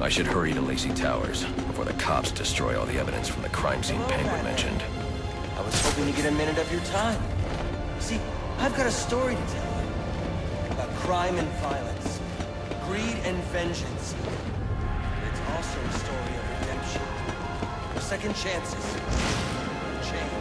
I should hurry to Lacey Towers before the cops destroy all the evidence from the crime scene Penguin mentioned. I was hoping to get a minute of your time. See, I've got a story to tell you. About crime and violence. Greed and vengeance. But it's also a story of redemption. Of second chances. And change.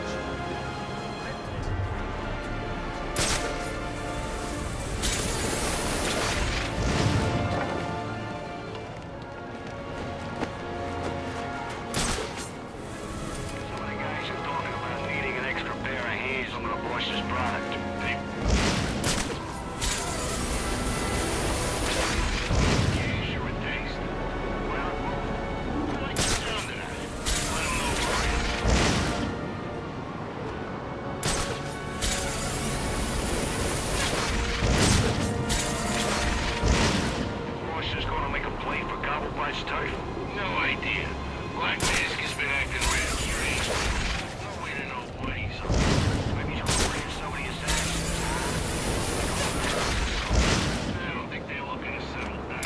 No idea. Black Mask has been acting real strange. No way to know what he's up to. Maybe he's recording some of his actions. I don't think they're looking to settle down.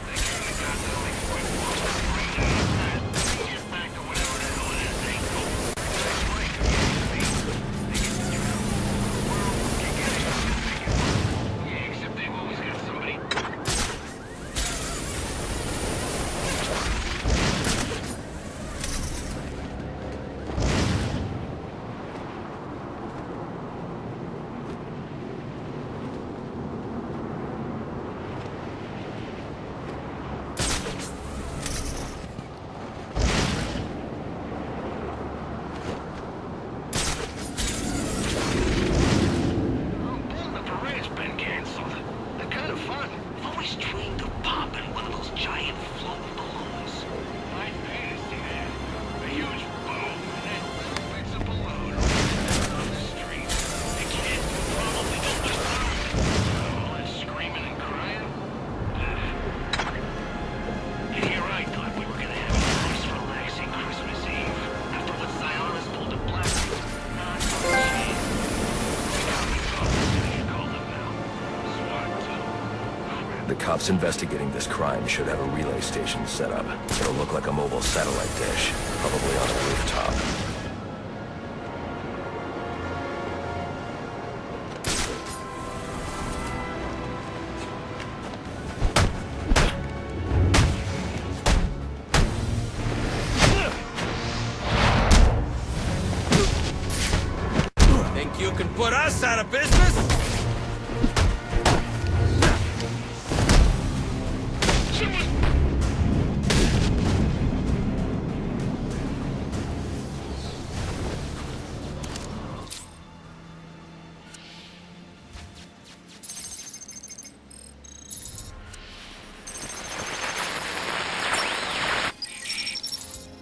They came to got the only quick one to bring down that. Get back to whatever the hell it is they go. That's right. They get the truth. The world can get it. Yeah, except they've always got somebody. The cops investigating this crime should have a relay station set up. It'll look like a mobile satellite dish, probably on a rooftop. Think you can put us out of business?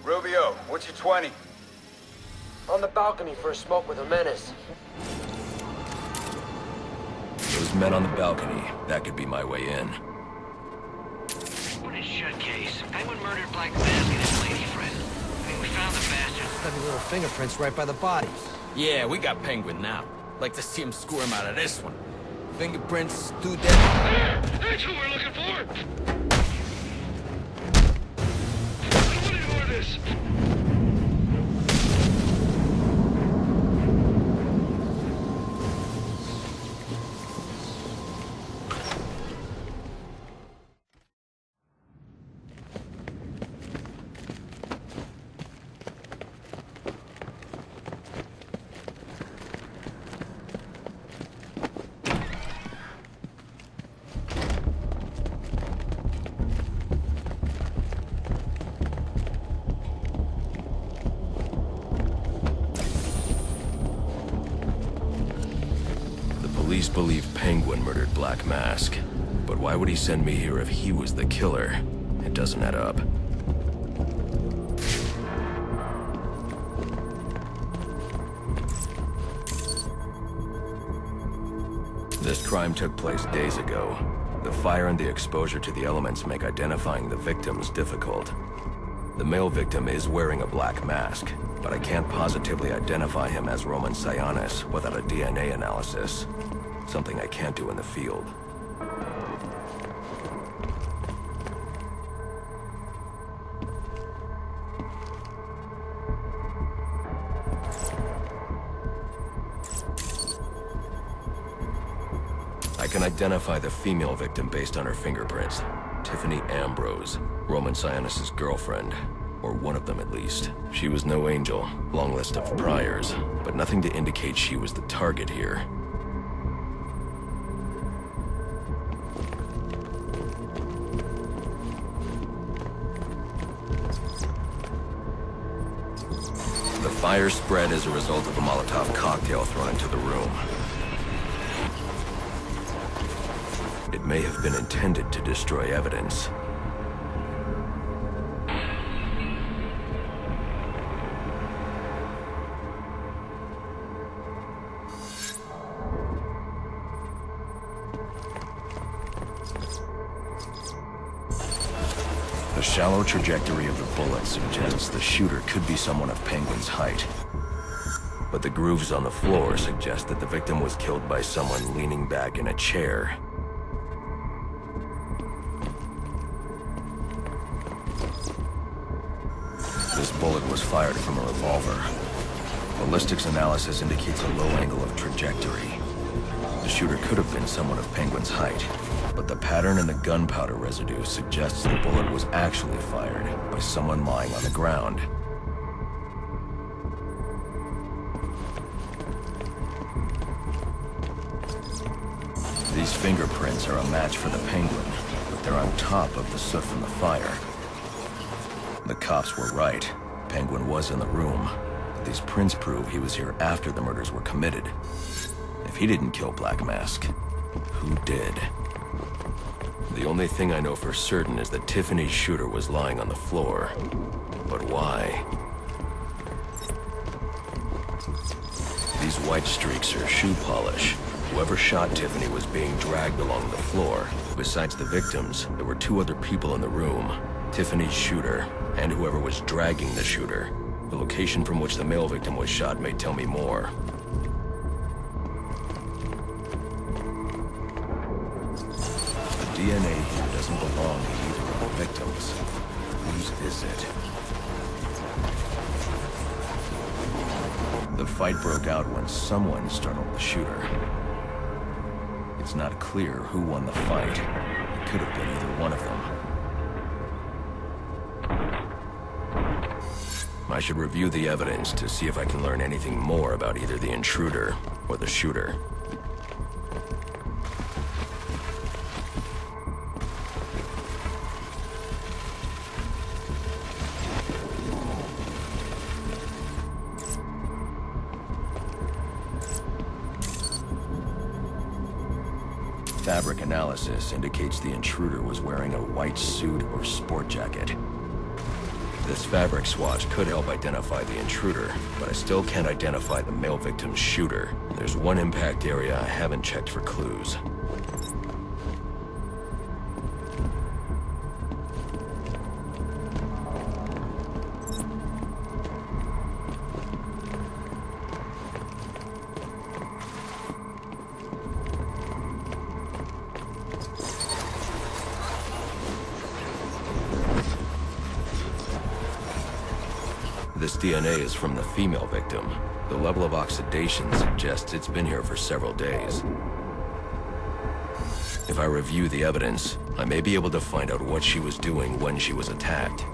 Rubio, what's your 20? On the balcony for a smoke with a menace. Those men on the balcony, that could be my way in. What a shutcase. Penguin murdered Black Mask and his lady friend. I mean, we found the bastards. Heavy little fingerprints right by the bodies. Yeah, we got Penguin now. Like to see him squirm out of this one. Fingerprints, 2 dead. That's who we're looking for! I want to ignore this! Police believe Penguin murdered Black Mask. But why would he send me here if he was the killer? It doesn't add up. This crime took place days ago. The fire and the exposure to the elements make identifying the victims difficult. The male victim is wearing a black mask, but I can't positively identify him as Roman Sionis without a DNA analysis. Something I can't do in the field. can identify the female victim based on her fingerprints. Tiffany Ambrose, Roman Sionis' girlfriend. Or one of them at least. She was no angel, long list of priors, but nothing to indicate she was the target here. The fire spread as a result of a Molotov cocktail thrown into the room. It may have been intended to destroy evidence. The shallow trajectory of the bullet suggests the shooter could be someone of Penguin's height. But the grooves on the floor suggest that the victim was killed by someone leaning back in a chair. This bullet was fired from a revolver. Ballistics analysis indicates a low angle of trajectory. The shooter could have been someone of Penguin's height, but the pattern in the gunpowder residue suggests the bullet was actually fired by someone lying on the ground. These fingerprints are a match for the Penguin, but they're on top of the soot from the fire. The cops were right. Penguin was in the room, but these prints prove he was here after the murders were committed. If he didn't kill Black Mask, who did? The only thing I know for certain is that Tiffany's shooter was lying on the floor. But why? These white streaks are shoe polish. Whoever shot Tiffany was being dragged along the floor. Besides the victims, there were two other people in the room. Tiffany's shooter, and whoever was dragging the shooter. The location from which the male victim was shot may tell me more. The DNA here doesn't belong to either of the victims. Whose is it? The fight broke out when someone startled the shooter. It's not clear who won the fight. It could have been either one of them. I should review the evidence to see if I can learn anything more about either the intruder or the shooter. Fabric analysis indicates the intruder was wearing a white suit or sport jacket. This fabric swatch could help identify the intruder, but I still can't identify the male victim's shooter. There's one impact area I haven't checked for clues. This DNA is from the female victim. The level of oxidation suggests it's been here for several days. If I review the evidence, I may be able to find out what she was doing when she was attacked.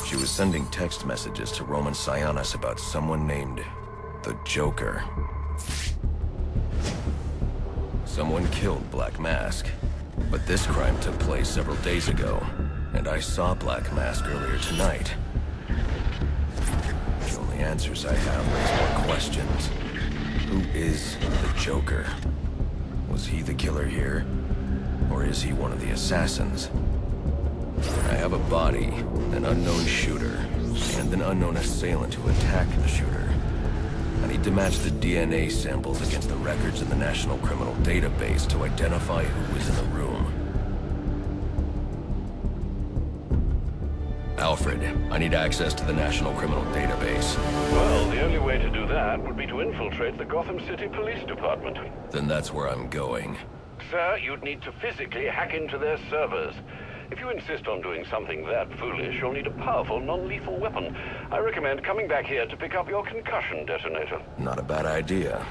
She was sending text messages to Roman Sionis about someone named the Joker. Someone killed Black Mask, but this crime took place several days ago, and I saw Black Mask earlier tonight. The only answers I have raise more questions. Who is the Joker? Was he the killer here? Or is he one of the assassins? I have a body, an unknown shooter, and an unknown assailant who attacked the shooter. I need to match the DNA samples against the records in the National Criminal Database to identify who was in the room. Alfred, I need access to the National Criminal Database. Well, the only way to do that would be to infiltrate the Gotham City Police Department. Then that's where I'm going. Sir, you'd need to physically hack into their servers. If you insist on doing something that foolish, you'll need a powerful, non-lethal weapon. I recommend coming back here to pick up your concussion detonator. Not a bad idea.